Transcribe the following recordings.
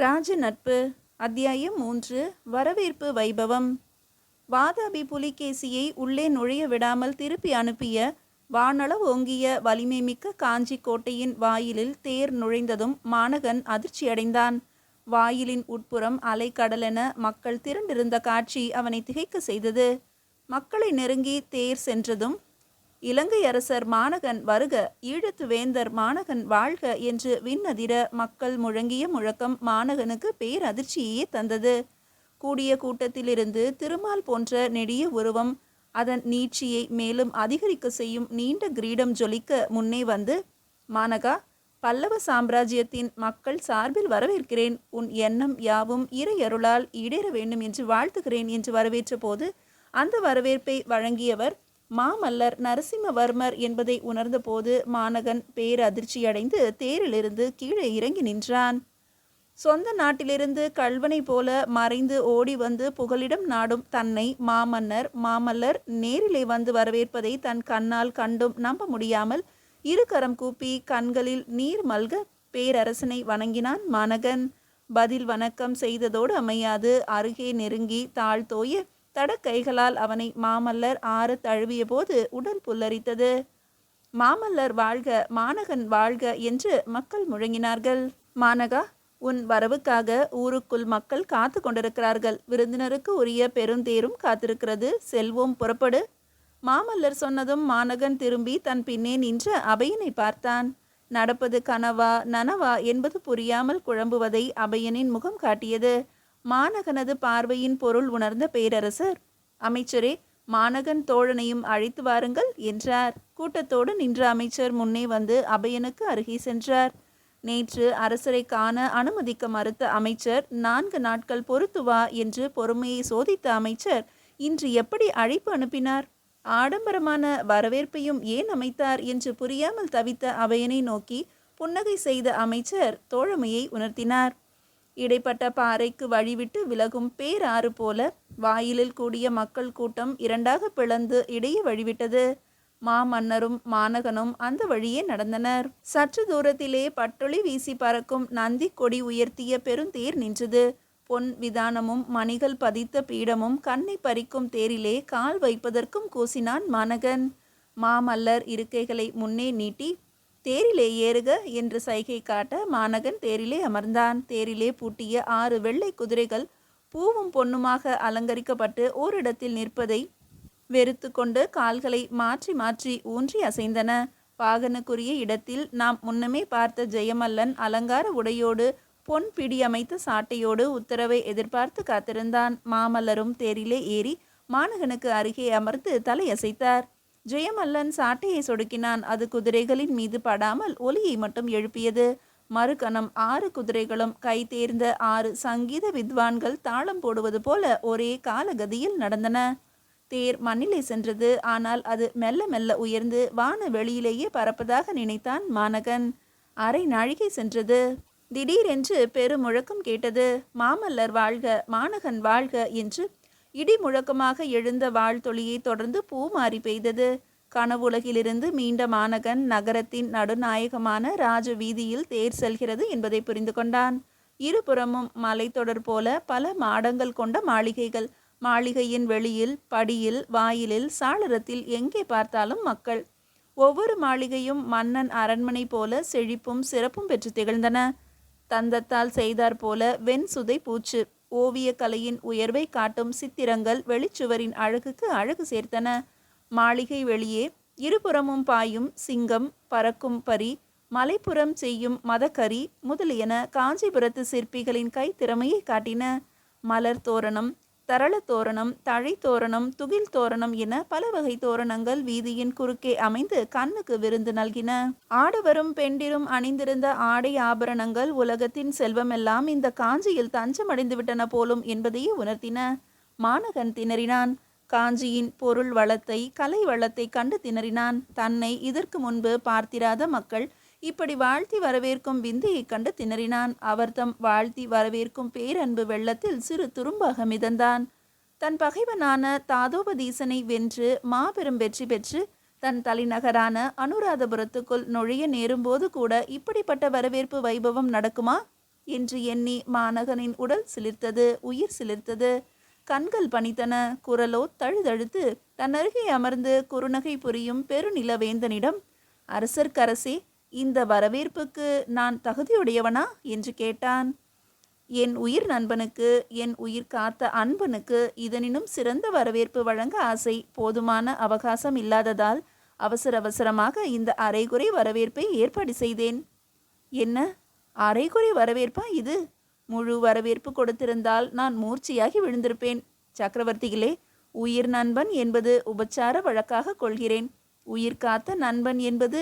ராஜ நட்பு. அத்தியாயம் 3. வரவேற்பு வைபவம். வாதாபி புலிகேசியை உள்ளே நுழைய விடாமல் திருப்பி அனுப்பிய வானளவு ஓங்கிய வலிமை மிக்க காஞ்சி கோட்டையின் வாயிலில் தேர் நுழைந்ததும் மாணகன் அதிர்ச்சியடைந்தான். வாயிலின் உட்புறம் அலைக்கடலென மக்கள் திரண்டிருந்த காட்சி அவனை திகைக்க செய்தது. மக்களை நெருங்கி தேர் சென்றதும் இலங்கை அரசர் மாணகன் வருக, ஈழத்து வேந்தர் மாணகன் வாழ்க என்று விண்ணதிர மக்கள் முழங்கிய முழக்கம் மாணகனுக்கு பேரதிர்ச்சியையே தந்தது. கூடிய கூட்டத்திலிருந்து திருமால் போன்ற நெடிய உருவம், அதன் நீட்சியை மேலும் அதிகரிக்க செய்யும் நீண்ட கிரீடம் ஜொலிக்க முன்னே வந்து, மாணகா, பல்லவ சாம்ராஜ்யத்தின் மக்கள் சார்பில் வரவேற்கிறேன். உன் எண்ணம் யாவும் இறையருளால் ஈடேற வேண்டும் என்று வாழ்த்துகிறேன் என்று வரவேற்ற போது அந்த வரவேற்பை வழங்கியவர் மாமல்லர் நரசிம்மவர்மர் என்பதை உணர்ந்தபோது மாணகன் பேரதிர்ச்சியடைந்து தேரிலிருந்து கீழே இறங்கி நின்றான். சொந்த நாட்டிலிருந்து கள்வனை போல மறைந்து ஓடி வந்து புகலிடம் நாடும் தன்னை மாமல்லர் நேரிலே வந்து வரவேற்பதை தன் கண்ணால் கண்டும் நம்ப முடியாமல் இரு கரம் கூப்பி கண்களில் நீர் மல்க பேரரசனை வணங்கினான் மாணகன். பதில் வணக்கம் செய்ததோடு அமையாது, அருகே நெருங்கி தாழ்த்தோய தடக்கைகளால் அவனை மாமல்லர் ஆற தழுவிய போது உடல் புல்லரித்தது. மாமல்லர் வாழ்க, மாணகன் வாழ்க என்று மக்கள் முழங்கினார்கள். மாணகா, உன் வரவுக்காக ஊருக்குள் மக்கள் காத்து கொண்டிருக்கிறார்கள். விருந்தினருக்கு உரிய பெருந்தேரும் காத்திருக்கிறது. செல்வோம், புறப்படு. மாமல்லர் சொன்னதும் மாணகன் திரும்பி தன் பின்னே நின்ற அபயனை பார்த்தான். நடப்பது கனவா நனவா என்பது புரியாமல் குழம்புவதை அபயனின் முகம் காட்டியது. மாணகனது பார்வையின் பொருள் உணர்ந்த பேரரசர், அமைச்சரே, மாணகன் தோழனையும் அழைத்து வாருங்கள் என்றார். கூட்டத்தோடு நின்ற அமைச்சர் முன்னே வந்து அபயனுக்கு அருகே சென்றார். நேற்று அரசரை காண அனுமதிக்க மறுத்த அமைச்சர் 4 நாட்கள் பொறுத்து வா என்று பொறுமையை சோதித்த அமைச்சர் இன்று எப்படி அழைப்பு அனுப்பினார்? ஆடம்பரமான வரவேற்பையும் ஏன் அமைத்தார் என்று புரியாமல் தவித்த அபயனை நோக்கி புன்னகை செய்த அமைச்சர் தோழமையை உணர்த்தினார். இடைப்பட்ட பாறைக்கு வழிவிட்டு விலகும் பேராறு போல வாயிலில் கூடிய மக்கள் கூட்டம் 2ஆக பிளந்து இடையே வழிவிட்டது. மாமன்னரும் மாணகனும் அந்த வழியே நடந்தனர். சற்று தூரத்திலே பட்டொளி வீசி பறக்கும் நந்தி கொடி உயர்த்திய பெருந்தேர் நின்றது. பொன் விதானமும் மணிகள் பதித்த பீடமும் கண்ணை பறிக்கும் தேரிலே கால் வைப்பதற்கும் கூசினான் மாணகன். மாமல்லர் இருக்கைகளை முன்னே நீட்டி தேரிலே ஏறுக என்று சைகை காட்ட மாணகன் தேரிலே அமர்ந்தான். தேரிலே பூட்டிய 6 வெள்ளை குதிரைகள் பூவும் பொன்னுமாக அலங்கரிக்கப்பட்டு ஓரிடத்தில் நிற்பதை வெறுத்து கொண்டு கால்களை மாற்றி மாற்றி ஊன்றி அசைந்தன. பாகனுக்குரிய இடத்தில் நாம் முன்னமே பார்த்த ஜெயமல்லன் அலங்கார உடையோடு பொன் பிடி அமைத்த சாட்டையோடு உத்தரவை எதிர்பார்த்து காத்திருந்தான். மாமல்லரும் தேரிலே ஏறி மாணகனுக்கு அருகே அமர்ந்து தலையசைத்தார். ஜெயமல்லன் சாட்டையை சொடுக்கினான். அது குதிரைகளின் மீது படாமல் ஒலியை மட்டும் எழுப்பியது. மறுகணம் 6 குதிரைகளும் கை தேர்ந்த 6 சங்கீத வித்வான்கள் தாளம் போடுவது போல ஒரே காலகதியில் நடந்தன. தேர் மண்ணிலே சென்றது. ஆனால் அது மெல்ல மெல்ல உயர்ந்து வான வெளியிலேயே பறப்பதாக நினைத்தான் மாணகன். அரை நாழிகை சென்றது. திடீரென்று பெருமுழக்கம் கேட்டது. மாமல்லர் வாழ்க, மாணகன் வாழ்க என்று இடி முழக்கமாக எழுந்த வாழ்த்தொழியை தொடர்ந்து பூமாரி பெய்தது. கனவுலகிலிருந்து மீண்ட மாணகன் நகரத்தின் நடுநாயகமான ராஜ வீதியில் தேர் செல்கிறது என்பதை புரிந்து கொண்டான். இருபுறமும் மலைத்தொடர் போல பல மாடங்கள் கொண்ட மாளிகைகள். மாளிகையின் வெளியில், படியில், வாயிலில், சாளரத்தில் எங்கே பார்த்தாலும் மக்கள். ஒவ்வொரு மாளிகையும் மன்னன் அரண்மனை போல செழிப்பும் சிறப்பும் பெற்று திகழ்ந்தன. தந்தத்தால் செய்தார் போல வெண் சுதை பூச்சு ஓவிய கலையின் உயர்வை காட்டும் சித்திரங்கள் வெளிச்சுவரின் அழகுக்கு அழகு சேர்த்தன. மாளிகை வெளியே இருபுறமும் பாயும் சிங்கம், பறக்கும் பரி, மலைப்புறம் செய்யும் மதக்கரி முதலியன காஞ்சிபுரத்து சிற்பிகளின் கை திறமையை காட்டின. மலர் தோரணம், தரள தோரணம், தழை தோரணம், துகில் தோரணம் என பல வகை தோரணங்கள் வீதியின் குறுக்கே அமைந்து கண்ணுக்கு விருந்து நல்கின. ஆடவரும் பெண்டிரும் அணிந்திருந்த ஆடை ஆபரணங்கள் உலகத்தின் செல்வமெல்லாம் இந்த காஞ்சியில் தஞ்சமடைந்து விட்டன போலும் என்பதையே உணர்த்தின. மாணகன் திணறினான். காஞ்சியின் பொருள் வளத்தை, கலை வளத்தை கண்டு திணறினான். தன்னை இதற்கு முன்பு பார்த்திராத மக்கள் இப்படி வாழ்த்தி வரவேற்கும் விந்தையை கண்டு திணறினான். அவர்தம் வாழ்த்தி வரவேற்கும் பேரன்பு வெள்ளத்தில் சிறு துரும்பாக மிதந்தான். தன் பகைவனான தாதோபதீசனை வென்று மாபெரும் வெற்றி பெற்று தன் தலைநகரான அனுராதபுரத்துக்குள் நுழைய நேரும்போது கூட இப்படிப்பட்ட வரவேற்பு வைபவம் நடக்குமா என்று எண்ணி மாநகனின் உடல் சிலிர்த்தது, உயிர் சிலிர்த்தது. கண்கள் பனித்தன. குரலோ தழுதழுத்து தன்னருகே அமர்ந்து குறுநகை புரியும் பெருநிலவேந்தனிடம், அரசர்க்கரசே, இந்த வரவேற்புக்கு நான் தகுதியுடையவனா என்று கேட்டான். என் உயிர் நண்பனுக்கு, என் உயிர் காத்த அன்பனுக்கு இதனினும் சிறந்த வரவேற்பு வழங்க ஆசை. போதுமான அவகாசம் இல்லாததால் அவசரமாக இந்த அரைகுறை வரவேற்பை ஏற்பாடு செய்தேன். என்ன அரைகுறை வரவேற்பா இது? முழு வரவேற்பு கொடுத்திருந்தால் நான் மூர்ச்சையாகி விழுந்திருப்பேன். சக்கரவர்த்திகளே, உயிர் நண்பன் என்பது உபச்சார வழக்காக கொள்கிறேன். உயிர் காத்த நண்பன் என்பது...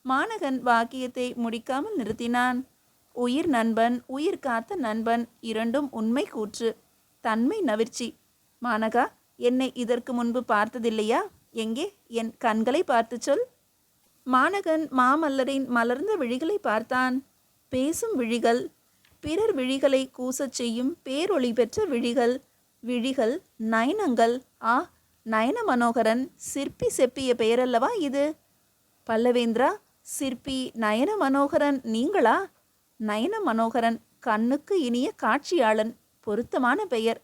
மாநகன் வாக்கியத்தை முடிக்காமல் நிறுத்தினான். உயிர் நண்பன், உயிர் காத்த நண்பன் இரண்டும் உண்மை கூற்று, தன்மை நவிர்ச்சி. மாநகா, என்னை இதற்கு முன்பு பார்த்ததில்லையா? எங்கே என் கண்களை பார்த்து சொல். மாநகன் மாமல்லரின் மலர்ந்த விழிகளை பார்த்தான். பேசும் விழிகள், பிறர் விழிகளை கூசச் செய்யும் பேரொளி பெற்ற விழிகள். விழிகள், நயனங்கள். ஆ, நயன மனோகரன், சிற்பி செப்பிய பெயரல்லவா இது? பல்லவேந்திரா, சிற்பி நயன மனோகரன் நீங்களா? நயன மனோகரன், கண்ணுக்கு இனிய காட்சியாளன், பொருத்தமான பெயர்,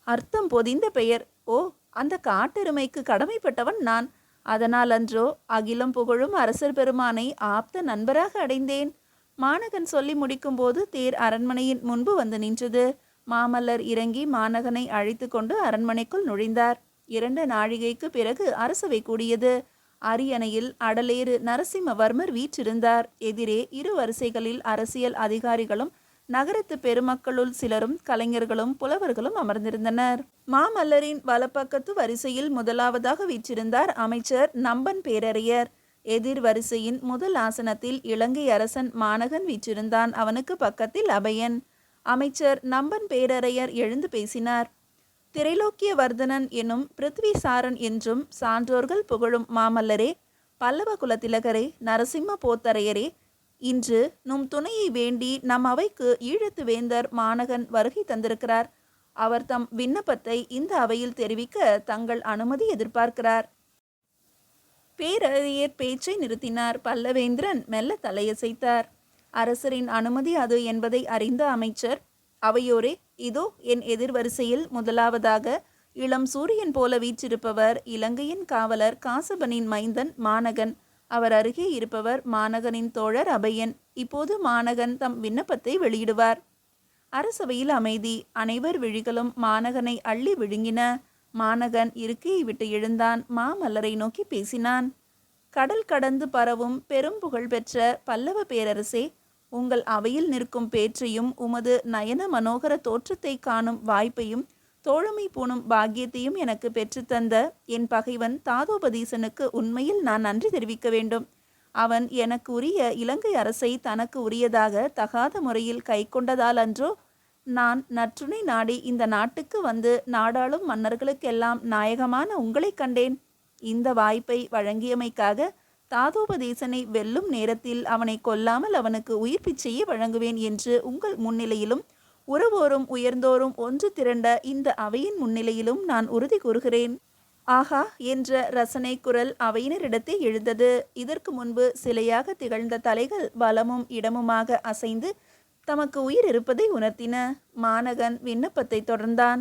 அர்த்தம் பொதிந்த பெயர். ஓ, அந்த காட்டெருமைக்கு கடமைப்பட்டவன் நான். அதனால் அன்றோ அகிலம் புகழும் அரசர் பெருமானை ஆப்த நண்பராக அடைந்தேன். மாநகன் சொல்லி முடிக்கும்போது தேர் அரண்மனையின் முன்பு வந்து நின்றது. மாமல்லர் இறங்கி மாநகனை அழைத்து கொண்டு அரண்மனைக்குள் நுழைந்தார். 2 நாழிகைக்கு பிறகு அரசவை கூடியது. அரியணையில் அடலேறு நரசிம்மவர்மர் வீற்றிருந்தார். எதிரே 2 வரிசைகளில் அரசியல் அதிகாரிகளும் நகரத்து பெருமக்களுள் சிலரும் கலைஞர்களும் புலவர்களும் அமர்ந்திருந்தனர். மாமல்லரின் வலப்பக்கத்து வரிசையில் முதலாவதாக வீற்றிருந்தார் அமைச்சர் நம்பன் பேரரையர். எதிர் வரிசையின் முதல் ஆசனத்தில் இலங்கை அரசன் மாநகன் வீற்றிருந்தான். அவனுக்கு பக்கத்தில் அபயன். அமைச்சர் நம்பன் பேரரையர் எழுந்து பேசினார். திரைலோக்கிய வர்தனன் எனும் பிருத்விசாரன் என்றும் சான்றோர்கள் புகழும் மாமல்லரே, பல்லவ குலத்திலகரே, நரசிம்ம போத்தரையரே, இன்று நும் துணையை வேண்டி நம் அவைக்கு ஈழத்து வேந்தர் மாநகன் வருகை தந்திருக்கிறார். அவர் தம் விண்ணப்பத்தை இந்த அவையில் தெரிவிக்க தங்கள் அனுமதி எதிர்பார்க்கிறார். பேரறியர் பேச்சை நிறுத்தினார். பல்லவேந்திரன் மெல்ல தலையசைத்தார். அரசரின் அனுமதி அது என்பதை அறிந்த அமைச்சர், அவையோரே, இதோ என் எதிர்வரிசையில் முதலாவதாக இளம் சூரியன் போல வீற்றிருப்பவர் இலங்கையின் காவலர் காசபனின் மைந்தன் மாநகன். அவர் அருகே இருப்பவர் மாநகனின் தோழர் அபயன். இப்போது மாநகன் தம் விண்ணப்பத்தை வெளியிடுவார். அரசவையில் அமைதி. அனைவர் விழிகளும் மாநகனை அள்ளி விழுங்கின. மாநகன் இருக்கையை விட்டு எழுந்தான். மாமல்லரை நோக்கி பேசினான். கடல் கடந்து பரவும் பெரும் புகழ் பெற்ற பல்லவ பேரரசே, உங்கள் அவையில் நிற்கும் பேற்றையும் உமது நயன மனோகர தோற்றத்தை காணும் வாய்ப்பையும் தோழமை பூணும் பாக்கியத்தையும் எனக்கு பெற்றுத்தந்த என் பகைவன் தாதோபதீசனுக்கு உண்மையில் நான் நன்றி தெரிவிக்க வேண்டும். அவன் எனக்கு உரிய இலங்கை அரசை தனக்கு உரியதாக தகாத முறையில் கை கொண்டதால் அன்றோ நான் நற்றுணை நாடி இந்த நாட்டுக்கு வந்து நாடாளும் மன்னர்களுக்கெல்லாம் நாயகமான உங்களை கண்டேன். இந்த வாய்ப்பை வழங்கியமைக்காக தாதோபதேசனை வெல்லும் நேரத்தில் அவனை கொல்லாமல் அவனுக்கு உயிர் பிச்சையை வழங்குவேன் என்று உங்கள் முன்னிலையிலும் உறவோரும் உயர்ந்தோரும் ஒன்று திரண்ட இந்த அவையின் முன்னிலையிலும் நான் உறுதி கூறுகிறேன். ஆஹா என்ற ரசனை குரல் அவையினரிடத்தே எழுந்தது. இதற்கு முன்பு சிலையாக திகழ்ந்த தலைகள் வலமும் இடமுமாக அசைந்து தமக்கு உயிர் இருப்பதை உணர்த்தின. மாநகன் விண்ணப்பத்தை தொடர்ந்தான்.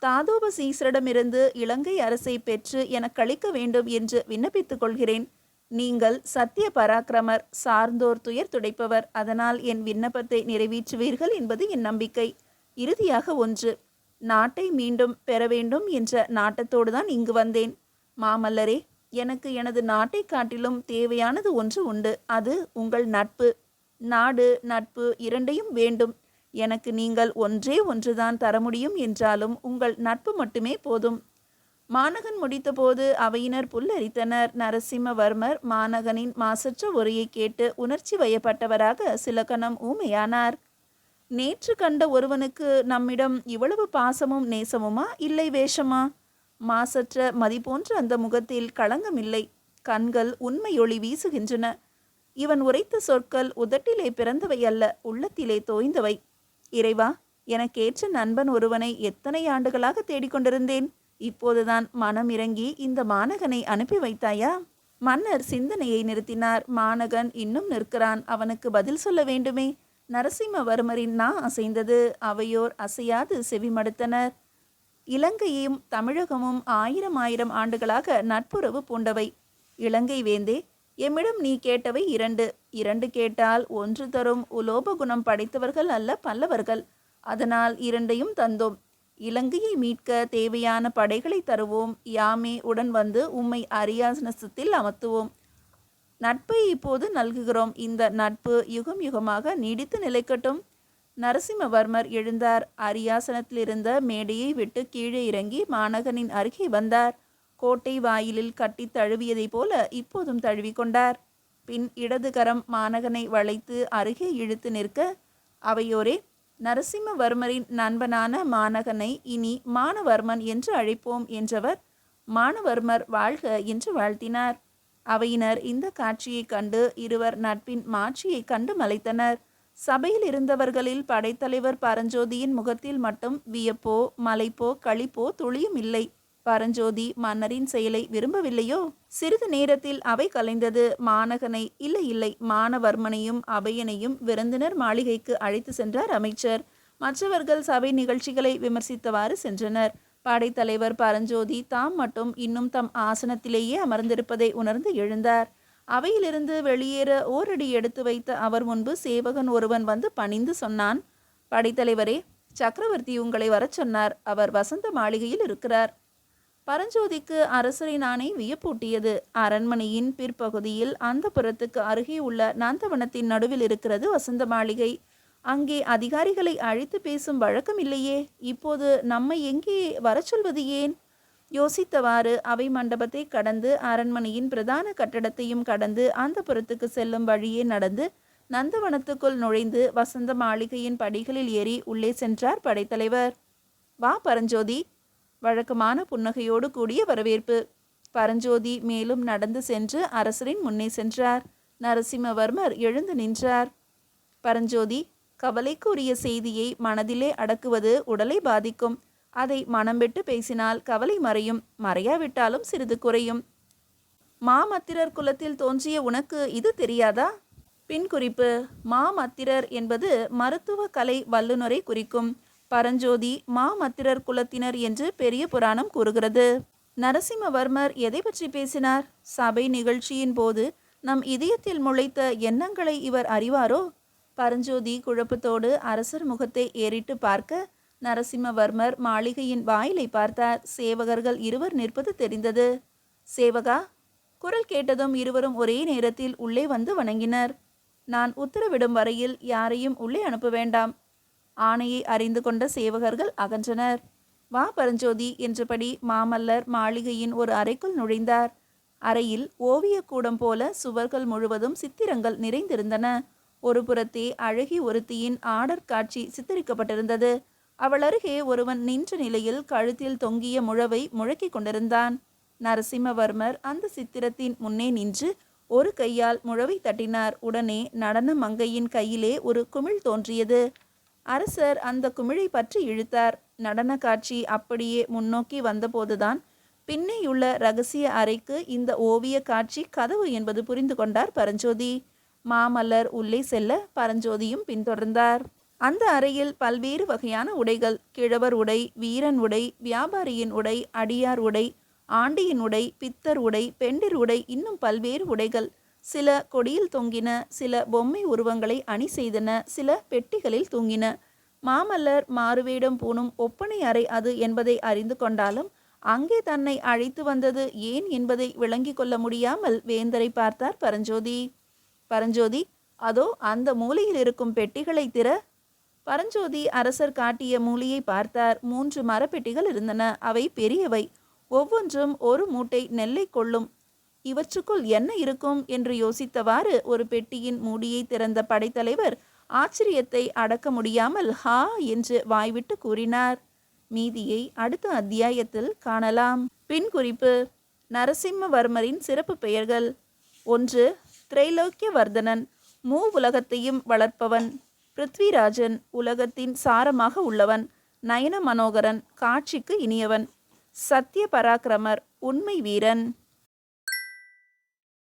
தாதோபசீசரிடமிருந்து இலங்கை அரசை பெற்று எனக்கு அளிக்க வேண்டும் என்று விண்ணப்பித்துக் கொள்கிறேன். நீங்கள் சத்திய பராக்கிரமர், சார்ந்தோர் துயர் துடைப்பவர். அதனால் என் விண்ணப்பத்தை நிறைவேற்றுவீர்கள் என்பது என் நம்பிக்கை. இறுதியாக ஒன்று, நாட்டை மீண்டும் பெற வேண்டும் என்ற நாட்டத்தோடுதான் இங்கு வந்தேன். மாமல்லரே, எனக்கு எனது நாட்டை காட்டிலும் தேவையானது ஒன்று உண்டு. அது உங்கள் நட்பு. நாடு நட்பு இரண்டையும் வேண்டும். எனக்கு நீங்கள் ஒன்றே ஒன்றுதான் தர முடியும் என்றாலும் உங்கள் நட்பு மட்டுமே போதும். மாநகன் முடித்தபோது அவையினர் புல்லரித்தனர். நரசிம்மவர்மர் மாநகனின் மாசற்ற உரையை கேட்டு உணர்ச்சி வயப்பட்டவராக சில கணம் ஊமையானார். நேற்று கண்ட ஒருவனுக்கு நம்மிடம் இவ்வளவு பாசமும் நேசமுமா, இல்லை வேஷமா? மாசற்ற மதிப்போன்ற அந்த முகத்தில் களங்கமில்லை. கண்கள் உண்மையொளி வீசுகின்றன. இவன் உரைத்த சொற்கள் உதட்டிலே பிறந்தவை அல்ல, உள்ளத்திலே தோய்ந்தவை. இறைவா, எனக்கேற்ற நண்பன் ஒருவனை எத்தனை ஆண்டுகளாக தேடிக்கொண்டிருந்தேன். இப்போதுதான் மனம் இறங்கி இந்த மாநகனை அனுப்பி வைத்தாயா? மன்னர் சிந்தனையை நிறுத்தினார். மாநகன் இன்னும் நிற்கிறான். அவனுக்கு பதில் சொல்ல வேண்டுமே. நரசிம்மவர்மரின் நா அசைந்தது. அவையோர் அசையாது செவிமடுத்தனர். இலங்கையும் தமிழகமும் ஆயிரம் ஆயிரம் ஆண்டுகளாக நட்புறவு பூண்டவை. இலங்கை வேந்தே, எம்மிடம் நீ கேட்டவை இரண்டு. இரண்டு கேட்டால் ஒன்று தரும் உலோபகுணம் படைத்தவர்கள் அல்ல பல்லவர்கள். அதனால் இரண்டையும் தந்தோம். இலங்கையை மீட்க தேவையான படைகளை தருவோம். யாமே உடன் வந்து உம்மை அரியாசனத்தில் அமர்த்துவோம். நட்பை இப்போது நல்குகிறோம். இந்த நட்பு யுகம் யுகமாக நீடித்து நிலைக்கட்டும். நரசிம்மவர்மர் எழுந்தார். அரியாசனத்திலிருந்த மேடையை விட்டு கீழே இறங்கி மாநகனின் அருகே வந்தார். கோட்டை வாயிலில் கட்டி தழுவியதைப் போல இப்போதும் தழுவிக்கொண்டார். பின் இடது கரம் மாநகனை வளைத்து அருகே இழுத்து நிற்க, அவையோரே, நரசிம்மவர்மரின் நண்பனான மாநகனை இனி மானவர்மன் என்று அழைப்போம் என்றவர் மானவர்மர் வாழ்க என்று வாழ்த்தினார். அவையினர் இந்த காட்சியை கண்டு இருவர் நட்பின் மாட்சியை கண்டு மலைத்தனர். சபையில் இருந்தவர்களில் படைத்தலைவர் பரஞ்சோதியின் முகத்தில் மட்டும் வியப்போ மலைப்போ களிப்போ துளியும் இல்லை. பரஞ்சோதி மன்னரின் செயலை விரும்பவில்லையோ? சிறிது நேரத்தில் அவை கலைந்தது. மாநகனை இல்லை மானவர்மனையும் அபயனையும் விருந்தினர் மாளிகைக்கு அழைத்து சென்றார் அமைச்சர். மற்றவர்கள் சபை நிகழ்ச்சிகளை விமர்சித்தவாறு சென்றனர். படைத்தலைவர் பரஞ்சோதி தாம் மட்டும் இன்னும் தம் ஆசனத்திலேயே அமர்ந்திருப்பதை உணர்ந்து எழுந்தார். அவையிலிருந்து வெளியேற ஓரடி எடுத்து வைத்த அவர் முன்பு சேவகன் ஒருவன் வந்து பணிந்து சொன்னான், படைத்தலைவரே, சக்கரவர்த்தி உங்களை வரச் சொன்னார். அவர் வசந்த மாளிகையில் இருக்கிறார். பரஞ்சோதிக்கு அரசரின் ஆணை வியப்பூட்டியது. அரண்மனையின் பிற்பகுதியில் அந்த புறத்துக்கு அருகே உள்ள நந்தவனத்தின் நடுவில் இருக்கிறது வசந்த மாளிகை. அங்கே அதிகாரிகளை அழைத்து பேசும் வழக்கம் இல்லையே. இப்போது நம்மை எங்கே வர சொல்வது ஏன்? யோசித்தவாறு அவை மண்டபத்தை கடந்து அரண்மனையின் பிரதான கட்டடத்தையும் கடந்து அந்த புறத்துக்கு செல்லும் வழியே நடந்து நந்தவனத்துக்குள் நுழைந்து வசந்த மாளிகையின் படிகளில் ஏறி உள்ளே சென்றார் படைத்தலைவர். வா பரஞ்சோதி. வழக்கமான புன்னகையோடு கூடிய வரவேற்பு. பரஞ்சோதி மேலும் நடந்து சென்று அரசரின் முன்னே சென்றார். நரசிம்மவர்மர் எழுந்து நின்றார். பரஞ்சோதி, கவலைக்குரிய செய்தியை மனதிலே அடக்குவது உடலை பாதிக்கும். அதை மனம் விட்டு பேசினால் கவலை மறையும். மறையாவிட்டாலும் சிறிது குறையும். மாமத்திரர் குலத்தில் தோன்றிய உனக்கு இது தெரியாதா? பின் குறிப்பு: மாமத்திரர் என்பது மருத்துவ கலை வல்லுநரை குறிக்கும். பரஞ்சோதி மாமத்திரர் குலத்தினர் என்று பெரிய புராணம் கூறுகிறது. நரசிம்மவர்மர் எதை பற்றி பேசினார்? சபை நிகழ்ச்சியின் போது நம் இதயத்தில் முளைத்த எண்ணங்களை இவர் அறிவாரோ? பரஞ்சோதி குழப்பத்தோடு அரசர் முகத்தை ஏறிட்டு பார்க்க, நரசிம்மவர்மர் மாளிகையின் வாயிலை பார்த்தார். சேவகர்கள் இருவர் நிற்பது தெரிந்தது. சேவகா! குரல் கேட்டதும் இருவரும் ஒரே நேரத்தில் உள்ளே வந்து வணங்கினர். நான் உத்தரவிடும் வரையில் யாரையும் உள்ளே அனுப்ப வேண்டாம். ஆணையை அறிந்து கொண்ட சேவகர்கள் அகன்றனர். வா பரஞ்சோதி என்றபடி மாமல்லர் மாளிகையின் ஒரு அறைக்குள் நுழைந்தார். அறையில் ஓவியக்கூடம் போல சுவர்கள் முழுவதும் சித்திரங்கள் நிறைந்திருந்தன. ஒரு புறத்தே அழகி ஒருத்தியின் ஆடற் காட்சி சித்தரிக்கப்பட்டிருந்தது. அவள் அருகே ஒருவன் நின்ற நிலையில் கழுத்தில் தொங்கிய முழவை முழக்கிக் கொண்டிருந்தான். நரசிம்மவர்மர் அந்த சித்திரத்தின் முன்னே நின்று ஒரு கையால் முழவை தட்டினார். உடனே நடன மங்கையின் கையிலே ஒரு குமிழ் தோன்றியது. அரசர் அந்த குமிழை பற்றி இழுத்தார். நடன காட்சி அப்படியே முன்னோக்கி வந்தபோதுதான் பின்னேயுள்ள இரகசிய அறைக்கு இந்த ஓவிய காட்சி கதவு என்பது புரிந்து கொண்டார் பரஞ்சோதி. மாமல்லர் உள்ளே செல்ல பரஞ்சோதியும் பின்தொடர்ந்தார். அந்த அறையில் பல்வேறு வகையான உடைகள், கிழவர் உடை, வீரன் உடை, வியாபாரியின் உடை, அடியார் உடை, ஆண்டியின் உடை, பித்தர் உடை, பெண்டிர் உடை, இன்னும் பல்வேறு உடைகள். சில கொடியில் தொங்கின, சில பொம்மை உருவங்களை அணி செய்தன, சில பெட்டிகளில் தூங்கின. மாமல்லர் மாறுவேடம் பூணும் ஒப்பனை அறை அது என்பதை அறிந்து கொண்டாலும் அங்கே தன்னை அழைத்து வந்தது ஏன் என்பதை விளங்கி கொள்ள முடியாமல் வேந்தரை பார்த்தார் பரஞ்சோதி. பரஞ்சோதி, அதோ அந்த மூலையில் இருக்கும் பெட்டிகளை திற. பரஞ்சோதி அரசர் காட்டிய மூலையை பார்த்தார். 3 மரப்பெட்டிகள் இருந்தன. அவை பெரியவை. ஒவ்வொன்றும் ஒரு மூட்டை நெல்லை கொள்ளும். இவற்றுக்குள் என்ன இருக்கும் என்று யோசித்தவாறு ஒரு பெட்டியின் மூடியை திறந்த படைத்தலைவர் ஆச்சரியத்தை அடக்க முடியாமல் ஹா என்று வாய்விட்டு கூறினார். மீதியை அடுத்த அத்தியாயத்தில் காணலாம். பின் குறிப்பு: நரசிம்மவர்மரின் சிறப்பு பெயர்கள்: 1. திரைலோக்கியவர்தனன், உலகத்தையும் வளர்ப்பவன். பிருத்விராஜன், உலகத்தின் சாரமாக உள்ளவன். நயன மனோகரன், காட்சிக்கு இனியவன். சத்திய பராக்கிரமர், உண்மை வீரன்.